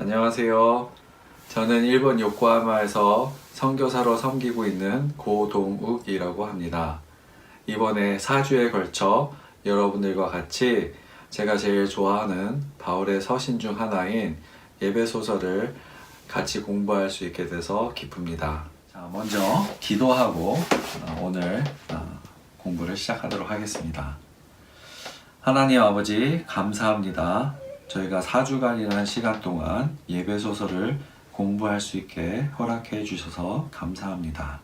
안녕하세요. 저는 일본 요코하마에서 선교사로 섬기고 있는 고동욱이라고 합니다. 이번에 4주에 걸쳐 여러분들과 같이 제가 제일 좋아하는 바울의 서신 중 하나인 예배소설을 같이 공부할 수 있게 돼서 기쁩니다. 자, 먼저 기도하고 오늘 공부를 시작하도록 하겠습니다. 하나님 아버지, 감사합니다. 저희가 4주간이라는 시간 동안 예배소설을 공부할 수 있게 허락해 주셔서 감사합니다.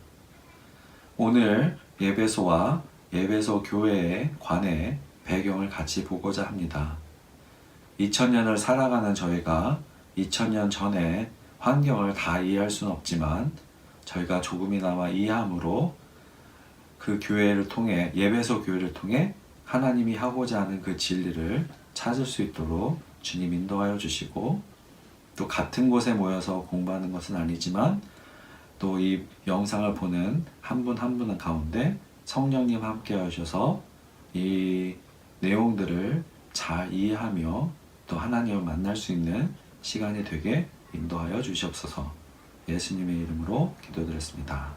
오늘 예배소와 예배소 교회에 관해 배경을 같이 보고자 합니다. 2000년을 살아가는 저희가 2000년 전에 환경을 다 이해할 수는 없지만 저희가 조금이나마 이해함으로 그 교회를 통해, 예배소 교회를 통해 하나님이 하고자 하는 그 진리를 찾을 수 있도록 주님 인도하여 주시고, 또 같은 곳에 모여서 공부하는 것은 아니지만 또 이 영상을 보는 한 분 한 분 가운데 성령님 함께 하셔서 이 내용들을 잘 이해하며 또 하나님을 만날 수 있는 시간이 되게 인도하여 주시옵소서. 예수님의 이름으로 기도드렸습니다.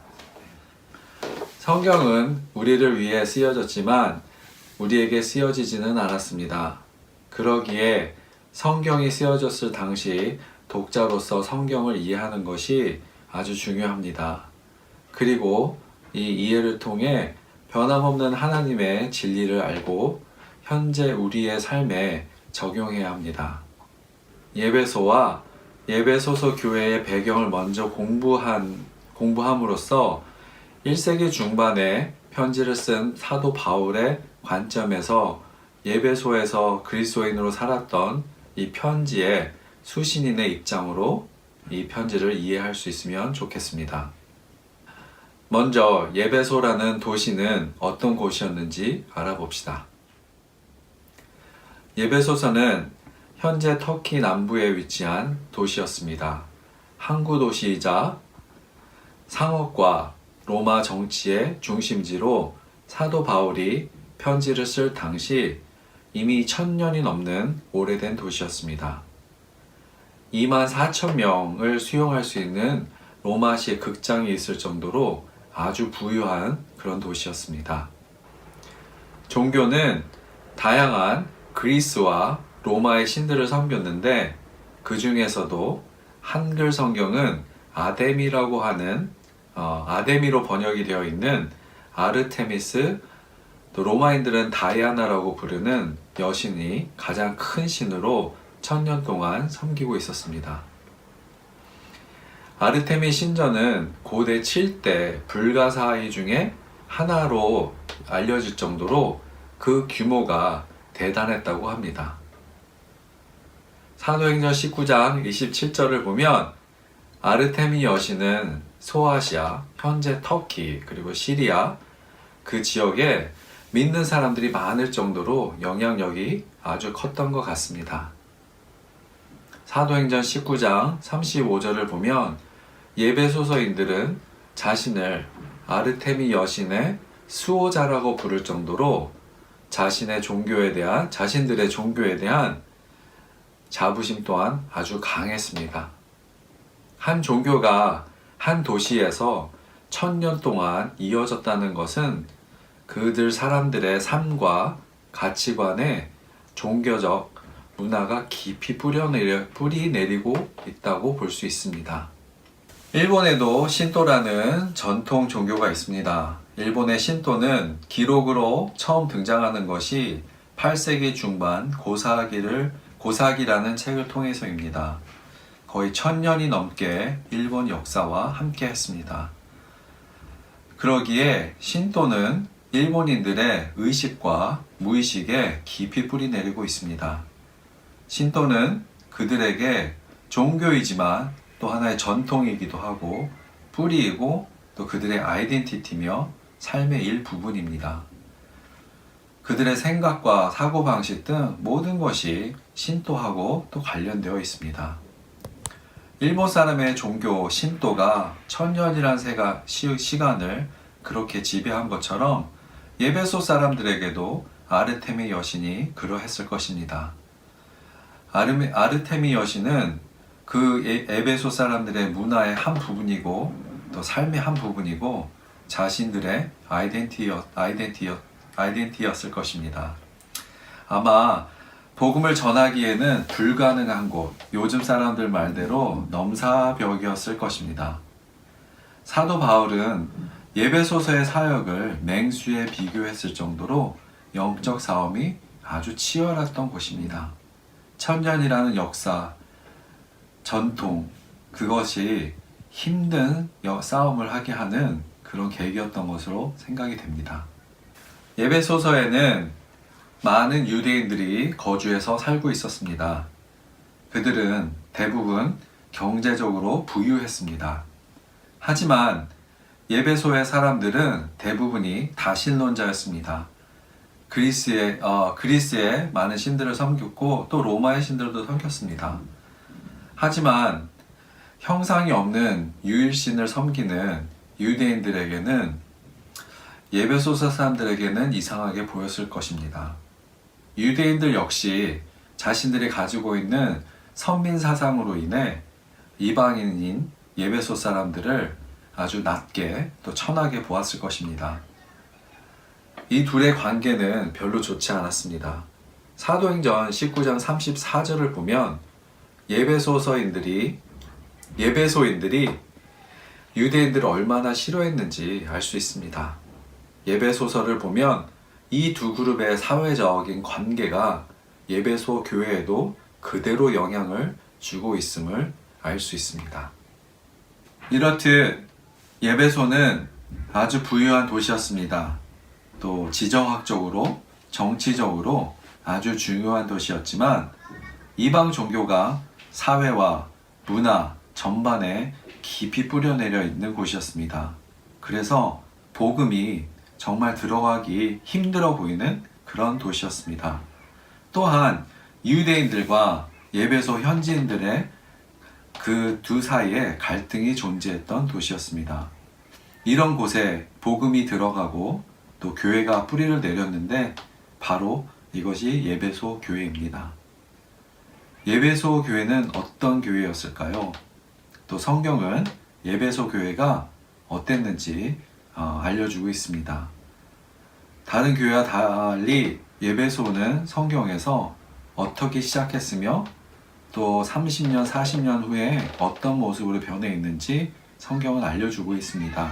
성경은 우리를 위해 쓰여졌지만 우리에게 쓰여지지는 않았습니다. 그러기에 성경이 쓰여졌을 당시 독자로서 성경을 이해하는 것이 아주 중요합니다. 그리고 이 이해를 통해 변함없는 하나님의 진리를 알고 현재 우리의 삶에 적용해야 합니다. 예배소와 예배소서 교회의 배경을 먼저 공부함으로써 1세기 중반에 편지를 쓴 사도 바울의 관점에서 예배소에서 그리스도인으로 살았던 이 편지의 수신인의 입장으로 이 편지를 이해할 수 있으면 좋겠습니다. 먼저 예배소라는 도시는 어떤 곳이었는지 알아봅시다. 예배소서는 현재 터키 남부에 위치한 도시였습니다. 항구 도시이자 상업과 로마 정치의 중심지로 사도 바울이 편지를 쓸 당시 이미 1000년이 넘는 오래된 도시였습니다. 24,000명을 수용할 수 있는 로마식 극장이 있을 정도로 아주 부유한 그런 도시였습니다. 종교는 다양한 그리스와 로마의 신들을 섬겼는데 그 중에서도 한글 성경은 아데미라고 하는 아데미로 번역이 되어 있는 아르테미스, 또 로마인들은 다이아나라고 부르는 여신이 가장 큰 신으로 1000년 동안 섬기고 있었습니다. 아르테미 신전은 고대 7대 불가사의 중에 하나로 알려질 정도로 그 규모가 대단했다고 합니다. 사도행전 19장 27절을 보면 아르테미 여신은 소아시아, 현재 터키, 그리고 시리아 그 지역에 믿는 사람들이 많을 정도로 영향력이 아주 컸던 것 같습니다. 사도행전 19장 35절을 보면 예배소서인들은 자신을 아르테미 여신의 수호자라고 부를 정도로 자신들의 종교에 대한 자부심 또한 아주 강했습니다. 한 종교가 한 도시에서 1000년 동안 이어졌다는 것은 그들 사람들의 삶과 가치관에 종교적 문화가 깊이 뿌리 내리고 있다고 볼 수 있습니다. 일본에도 신토라는 전통 종교가 있습니다. 일본의 신토는 기록으로 처음 등장하는 것이 8세기 중반 고사기라는 책을 통해서입니다. 거의 1000년이 넘게 일본 역사와 함께 했습니다. 그러기에 신토는 일본인들의 의식과 무의식에 깊이 뿌리 내리고 있습니다. 신토는 그들에게 종교이지만 또 하나의 전통이기도 하고 뿌리이고 또 그들의 아이덴티티며 삶의 일부분입니다. 그들의 생각과 사고방식 등 모든 것이 신토하고 또 관련되어 있습니다. 일본 사람의 종교 신토가 1000년이란 시간을 그렇게 지배한 것처럼 예배소 사람들에게도 아르테미 여신이 그러했을 것입니다. 아르테미 여신은 그 에베소 사람들의 문화의 한 부분이고 또 삶의 한 부분이고 자신들의 아이덴티티였을 것입니다. 아마 복음을 전하기에는 불가능한 곳, 요즘 사람들 말대로 넘사벽이었을 것입니다. 사도 바울은 에베소서의 사역을 맹수에 비교했을 정도로 영적 싸움이 아주 치열했던 곳입니다. 천년이라는 역사, 전통, 그것이 힘든 싸움을 하게 하는 그런 계기였던 것으로 생각이 됩니다. 에베소서에는 많은 유대인들이 거주해서 살고 있었습니다. 그들은 대부분 경제적으로 부유했습니다. 하지만 에베소의 사람들은 대부분이 다신론자였습니다. 그리스의 많은 신들을 섬겼고 또 로마의 신들도 섬겼습니다. 하지만 형상이 없는 유일신을 섬기는 유대인들에게는 에베소서 사람들에게는 이상하게 보였을 것입니다. 유대인들 역시 자신들이 가지고 있는 선민 사상으로 인해 이방인인 에베소 사람들을 아주 낮게 또 천하게 보았을 것입니다. 이 둘의 관계는 별로 좋지 않았습니다. 사도행전 19장 34절을 보면 예배소인들이 유대인들을 얼마나 싫어했는지 알 수 있습니다. 예배소서를 보면 이 두 그룹의 사회적인 관계가 예배소 교회에도 그대로 영향을 주고 있음을 알 수 있습니다. 이렇듯 예배소는 아주 부유한 도시였습니다. 또 지정학적으로, 정치적으로 아주 중요한 도시였지만 이방 종교가 사회와 문화 전반에 깊이 뿌려내려 있는 곳이었습니다. 그래서 복음이 정말 들어가기 힘들어 보이는 그런 도시였습니다. 또한 유대인들과 예배소 현지인들의 그 두 사이에 갈등이 존재했던 도시였습니다. 이런 곳에 복음이 들어가고 또 교회가 뿌리를 내렸는데 바로 이것이 예배소 교회입니다. 예배소 교회는 어떤 교회였을까요? 또 성경은 예배소 교회가 어땠는지 알려주고 있습니다. 다른 교회와 달리 예배소는 성경에서 어떻게 시작했으며 또 30년, 40년 후에 어떤 모습으로 변해 있는지 성경은 알려주고 있습니다.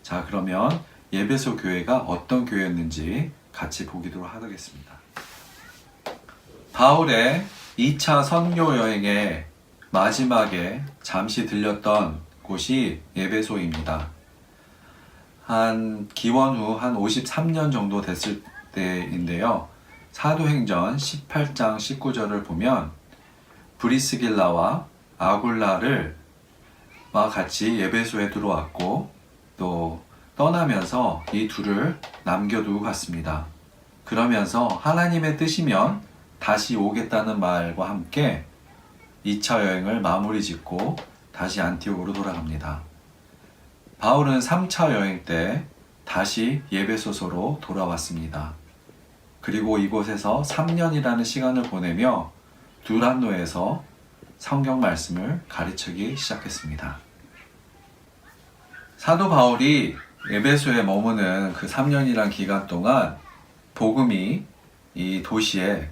자, 그러면 예배소 교회가 어떤 교회였는지 같이 보기로 하겠습니다. 바울의 2차 선교 여행의 마지막에 잠시 들렸던 곳이 예배소입니다. 기원 후 한 53년 정도 됐을 때인데요. 사도행전 18장 19절을 보면 브리스길라와 아굴라를 같이 예배소에 들어왔고 또 떠나면서 이 둘을 남겨두고 갔습니다. 그러면서 하나님의 뜻이면 다시 오겠다는 말과 함께 2차 여행을 마무리 짓고 다시 안티옥으로 돌아갑니다. 바울은 3차 여행 때 다시 예배소서로 돌아왔습니다. 그리고 이곳에서 3년이라는 시간을 보내며 두란노에서 성경 말씀을 가르치기 시작했습니다. 사도 바울이 에베소에 머무는 그 3년이란 기간 동안 복음이 이 도시에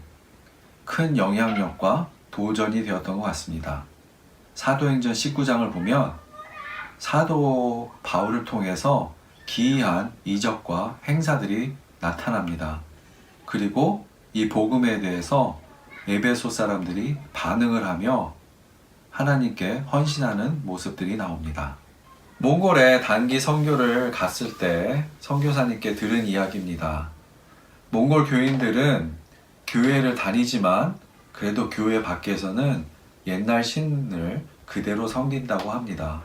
큰 영향력과 도전이 되었던 것 같습니다. 사도행전 19장을 보면 사도 바울을 통해서 기이한 이적과 행사들이 나타납니다. 그리고 이 복음에 대해서 에베소 사람들이 반응을 하며 하나님께 헌신하는 모습들이 나옵니다. 몽골에 단기 선교를 갔을 때 선교사님께 들은 이야기입니다. 몽골 교인들은 교회를 다니지만 그래도 교회 밖에서는 옛날 신을 그대로 섬긴다고 합니다.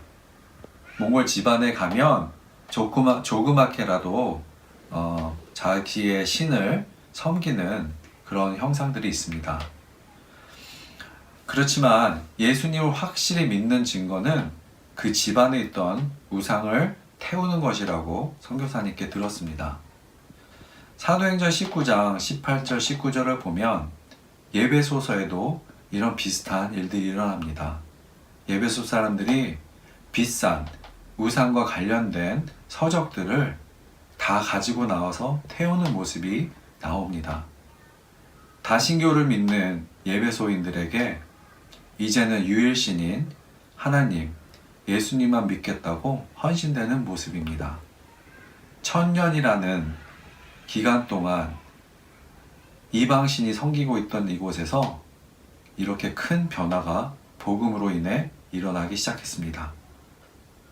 몽골 집안에 가면 조그맣게라도 자기의 신을 섬기는 그런 형상들이 있습니다. 그렇지만 예수님을 확실히 믿는 증거는 그 집안에 있던 우상을 태우는 것이라고 선교사님께 들었습니다. 사도행전 19장 18절 19절을 보면 예배소서에도 이런 비슷한 일들이 일어납니다. 예배소 사람들이 비싼 우상과 관련된 서적들을 다 가지고 나와서 태우는 모습이 나옵니다. 다신교를 믿는 예배소인들에게 이제는 유일신인 하나님, 예수님만 믿겠다고 헌신되는 모습입니다. 1000년이라는 기간 동안 이방신이 섬기고 있던 이곳에서 이렇게 큰 변화가 복음으로 인해 일어나기 시작했습니다.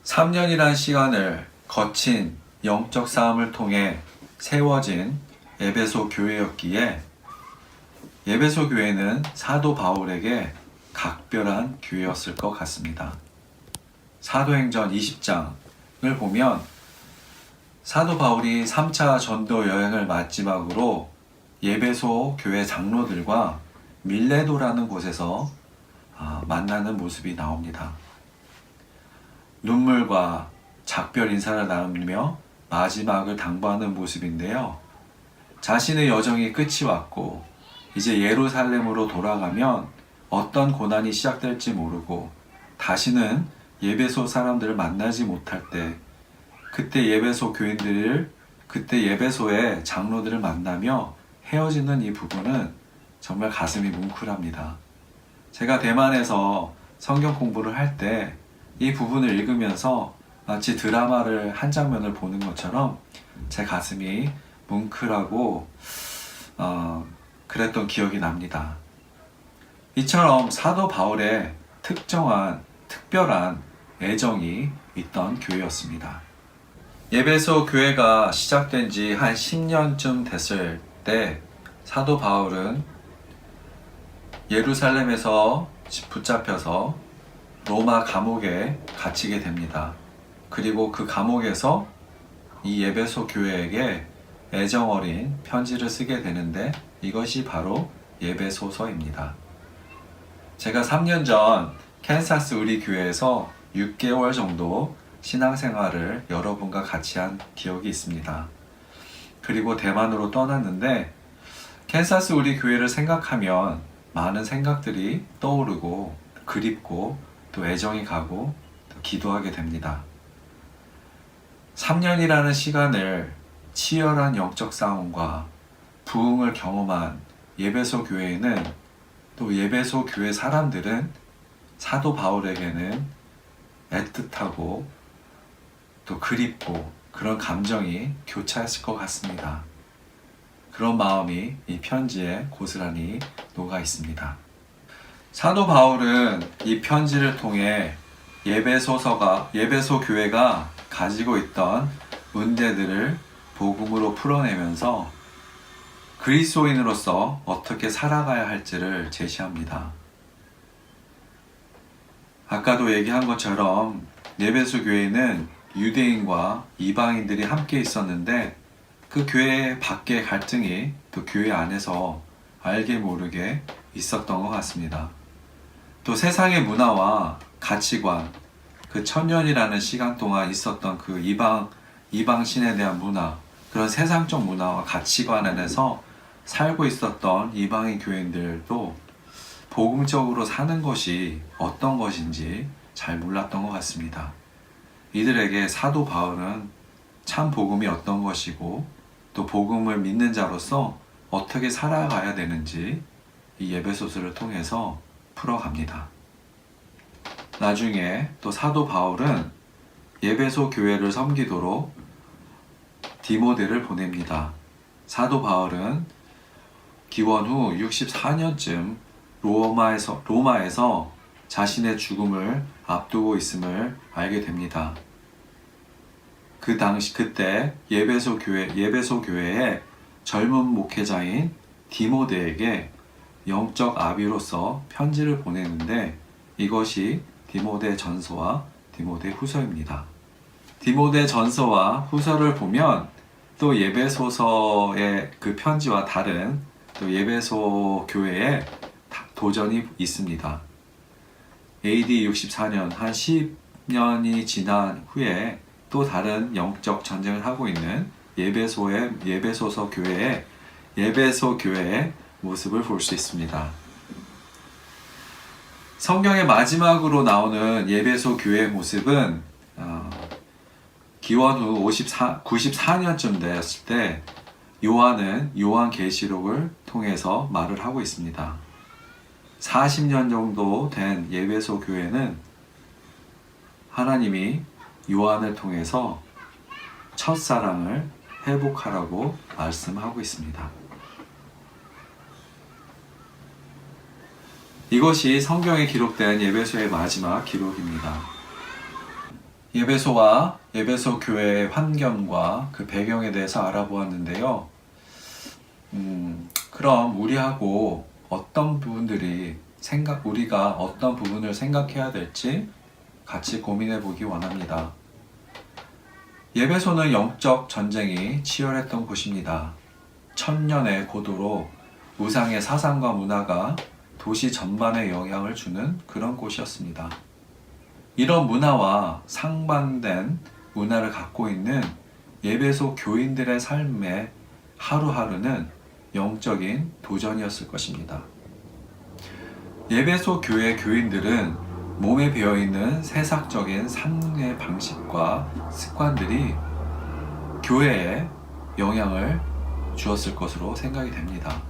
3년이라는 시간을 거친 영적 싸움을 통해 세워진 에베소 교회였기에 에베소 교회는 사도 바울에게 각별한 교회였을 것 같습니다. 사도행전 20장을 보면 사도 바울이 3차 전도 여행을 마지막으로 에베소 교회 장로들과 밀레도라는 곳에서 만나는 모습이 나옵니다. 눈물과 작별 인사를 나누며 마지막을 당부하는 모습인데요. 자신의 여정이 끝이 왔고 이제 예루살렘으로 돌아가면 어떤 고난이 시작될지 모르고 다시는 에베소 사람들을 만나지 못할 때 그때 에베소의 장로들을 만나며 헤어지는 이 부분은 정말 가슴이 뭉클합니다. 제가 대만에서 성경 공부를 할 때 이 부분을 읽으면서 마치 드라마를 한 장면을 보는 것처럼 제 가슴이 뭉클하고 그랬던 기억이 납니다. 이처럼 사도 바울의 특별한 애정이 있던 교회였습니다. 에베소 교회가 시작된 지 한 10년쯤 됐을 때 사도 바울은 예루살렘에서 붙잡혀서 로마 감옥에 갇히게 됩니다. 그리고 그 감옥에서 이 에베소 교회에게 애정어린 편지를 쓰게 되는데 이것이 바로 에베소서입니다. 제가 3년 전 캔사스 우리 교회에서 6개월 정도 신앙생활을 여러분과 같이 한 기억이 있습니다. 그리고 대만으로 떠났는데 캔사스 우리 교회를 생각하면 많은 생각들이 떠오르고 그립고 또 애정이 가고 또 기도하게 됩니다. 3년이라는 시간을 치열한 영적 싸움과 부흥을 경험한 에베소 교회에는 또 에베소 교회 사람들은 사도 바울에게는 애틋하고 또 그립고 그런 감정이 교차했을 것 같습니다. 그런 마음이 이 편지에 고스란히 녹아 있습니다. 사도 바울은 이 편지를 통해 에베소 교회가 가지고 있던 문제들을 복음으로 풀어내면서 그리스도인으로서 어떻게 살아가야 할지를 제시합니다. 아까도 얘기한 것처럼 에베소 교회는 유대인과 이방인들이 함께 있었는데 그 교회 밖의 갈등이 또 교회 안에서 알게 모르게 있었던 것 같습니다. 또 세상의 문화와 가치관, 그 1000년이라는 시간 동안 있었던 그 이방신에 대한 문화, 그런 세상적 문화와 가치관 안에서 살고 있었던 이방인 교인들도 복음적으로 사는 것이 어떤 것인지 잘 몰랐던 것 같습니다. 이들에게 사도 바울은 참 복음이 어떤 것이고 또 복음을 믿는 자로서 어떻게 살아가야 되는지 이 에베소서를 통해서 풀어갑니다. 나중에 또 사도 바울은 에베소 교회를 섬기도록 디모데를 보냅니다. 사도 바울은 기원 후 64년쯤 로마에서 자신의 죽음을 앞두고 있음을 알게 됩니다. 그때 에베소 교회의 젊은 목회자인 디모데에게 영적 아비로서 편지를 보내는데 이것이 디모데 전서와 디모데 후서입니다. 디모데 전서와 후서를 보면 또 에베소서의 그 편지와 다른 또 에베소 교회의 도전이 있습니다. AD 64년 한 10년이 지난 후에 또 다른 영적 전쟁을 하고 있는 에베소 교회의 모습을 볼 수 있습니다. 성경의 마지막으로 나오는 예배소 교회의 모습은 기원 후 94년쯤 되었을 때 요한은 요한계시록을 통해서 말을 하고 있습니다. 40년 정도 된 예배소 교회는 하나님이 요한을 통해서 첫사랑을 회복하라고 말씀하고 있습니다. 이것이 성경에 기록된 예배소의 마지막 기록입니다. 예배소와 예배소 교회의 환경과 그 배경에 대해서 알아보았는데요. 그럼 우리하고 어떤 부분들이 우리가 어떤 부분을 생각해야 될지 같이 고민해 보기 원합니다. 예배소는 영적 전쟁이 치열했던 곳입니다. 천년의 고도로 우상의 사상과 문화가 도시 전반에 영향을 주는 그런 곳이었습니다. 이런 문화와 상반된 문화를 갖고 있는 예배소 교인들의 삶의 하루하루는 영적인 도전이었을 것입니다. 예배소 교회 교인들은 몸에 배어있는 세상적인 삶의 방식과 습관들이 교회에 영향을 주었을 것으로 생각이 됩니다.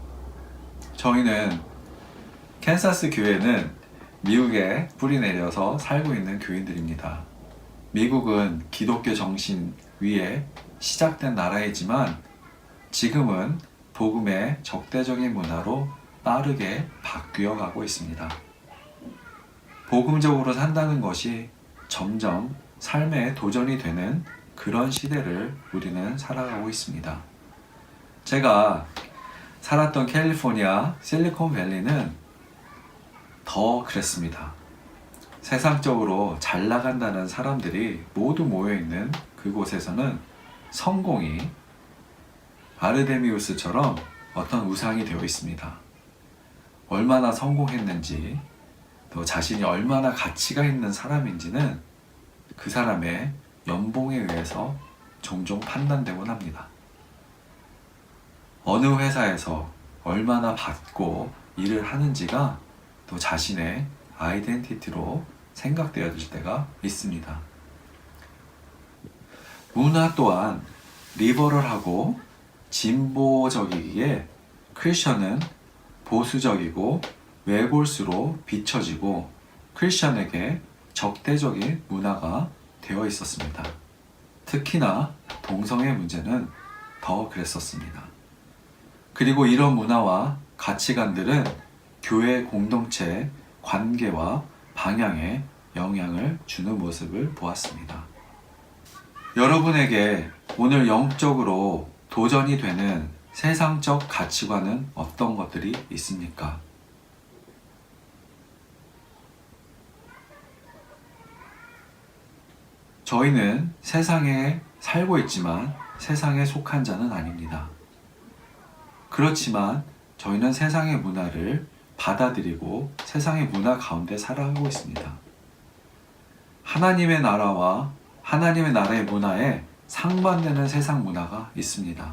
저희는 캔사스 교회는 미국에 뿌리 내려서 살고 있는 교인들입니다. 미국은 기독교 정신 위에 시작된 나라이지만 지금은 복음의 적대적인 문화로 빠르게 바뀌어 가고 있습니다. 복음적으로 산다는 것이 점점 삶의 도전이 되는 그런 시대를 우리는 살아가고 있습니다. 제가 살았던 캘리포니아 실리콘밸리는 더 그랬습니다. 세상적으로 잘 나간다는 사람들이 모두 모여있는 그곳에서는 성공이 아르데미우스처럼 어떤 우상이 되어 있습니다. 얼마나 성공했는지, 또 자신이 얼마나 가치가 있는 사람인지는 그 사람의 연봉에 의해서 종종 판단되곤 합니다. 어느 회사에서 얼마나 받고 일을 하는지가 또 자신의 아이덴티티로 생각되어질 때가 있습니다. 문화 또한 리버럴하고 진보적이기에 크리스천은 보수적이고 외골수로 비춰지고 크리스천에게 적대적인 문화가 되어 있었습니다. 특히나 동성애 문제는 더 그랬었습니다. 그리고 이런 문화와 가치관들은 교회 공동체 관계와 방향에 영향을 주는 모습을 보았습니다. 여러분에게 오늘 영적으로 도전이 되는 세상적 가치관은 어떤 것들이 있습니까? 저희는 세상에 살고 있지만 세상에 속한 자는 아닙니다. 그렇지만 저희는 세상의 문화를 받아들이고 세상의 문화 가운데 살아가고 있습니다. 하나님의 나라와 하나님의 나라의 문화에 상반되는 세상 문화가 있습니다.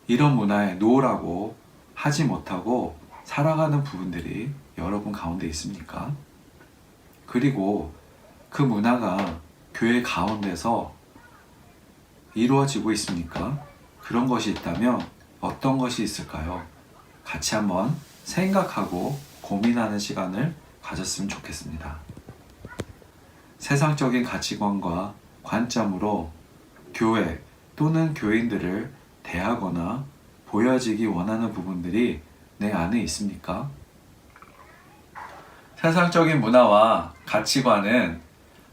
이런 문화에 노라고 하지 못하고 살아가는 부분들이 여러분 가운데 있습니까? 그리고 그 문화가 교회 가운데서 이루어지고 있습니까? 그런 것이 있다면 어떤 것이 있을까요? 같이 한번 생각하고 고민하는 시간을 가졌으면 좋겠습니다. 세상적인 가치관과 관점으로 교회 또는 교인들을 대하거나 보여지기 원하는 부분들이 내 안에 있습니까? 세상적인 문화와 가치관은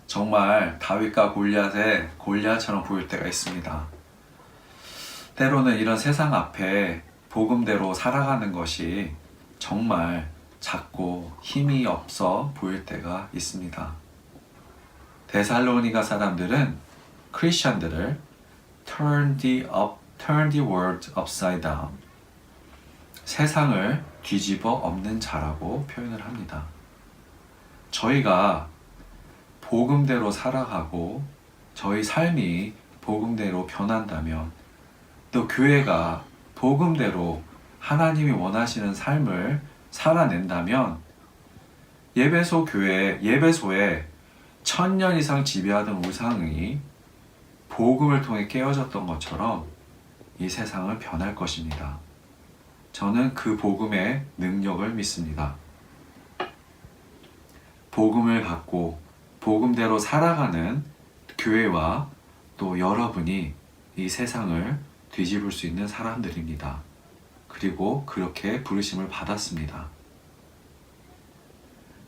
정말 다윗과 골리앗의 골리앗처럼 보일 때가 있습니다. 때로는 이런 세상 앞에 복음대로 살아가는 것이 정말 작고 힘이 없어 보일 때가 있습니다. 데살로니가 사람들은 크리스천들을 turn the world upside down, 세상을 뒤집어 엎는 자라고 표현을 합니다. 저희가 복음대로 살아가고 저희 삶이 복음대로 변한다면, 또 교회가 복음대로 하나님이 원하시는 삶을 살아낸다면 예배소에 1000년 이상 지배하던 우상이 복음을 통해 깨어졌던 것처럼 이 세상을 변할 것입니다. 저는 그 복음의 능력을 믿습니다. 복음을 갖고 복음대로 살아가는 교회와 또 여러분이 이 세상을 뒤집을 수 있는 사람들입니다. 그리고 그렇게 부르심을 받았습니다.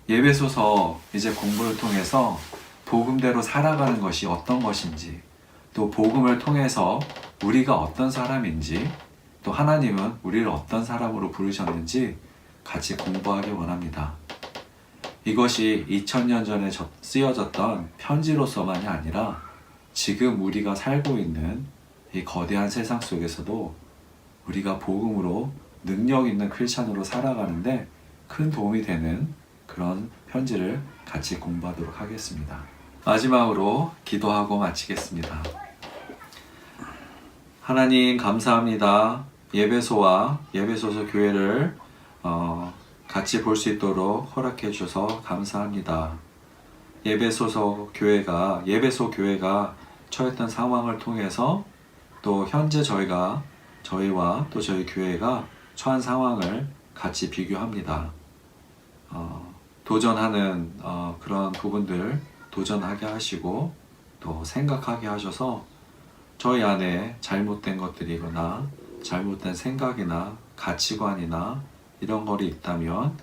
예배소서 이제 공부를 통해서 복음대로 살아가는 것이 어떤 것인지, 또 복음을 통해서 우리가 어떤 사람인지, 또 하나님은 우리를 어떤 사람으로 부르셨는지 같이 공부하기 원합니다. 이것이 2000년 전에 쓰여졌던 편지로서만이 아니라 지금 우리가 살고 있는 이 거대한 세상 속에서도 우리가 복음으로 능력 있는 크리스찬으로 살아가는데 큰 도움이 되는 그런 편지를 같이 공부하도록 하겠습니다. 마지막으로 기도하고 마치겠습니다. 하나님 감사합니다. 예배소와 예배소서 교회를 같이 볼 수 있도록 허락해 주셔서 감사합니다. 예배소 교회가 처했던 상황을 통해서 또 현재 저희와 또 저희 교회가 처한 상황을 같이 비교합니다. 도전하는 그런 부분들 도전하게 하시고 또 생각하게 하셔서 저희 안에 잘못된 것들이거나 잘못된 생각이나 가치관이나 이런 것이 있다면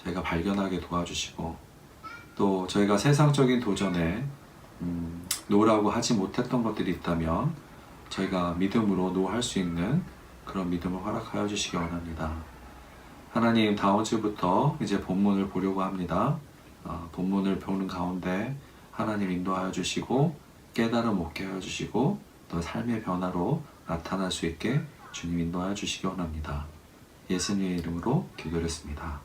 저희가 발견하게 도와주시고, 또 저희가 세상적인 도전에 노라고 하지 못했던 것들이 있다면 저희가 믿음으로 노할 수 있는 그런 믿음을 허락하여 주시기 원합니다. 하나님, 다음 주부터 이제 본문을 보려고 합니다. 본문을 보는 가운데 하나님 인도하여 주시고 깨달음 얻게 하여 주시고 또 삶의 변화로 나타날 수 있게 주님 인도하여 주시기 원합니다. 예수님의 이름으로 기도했습니다.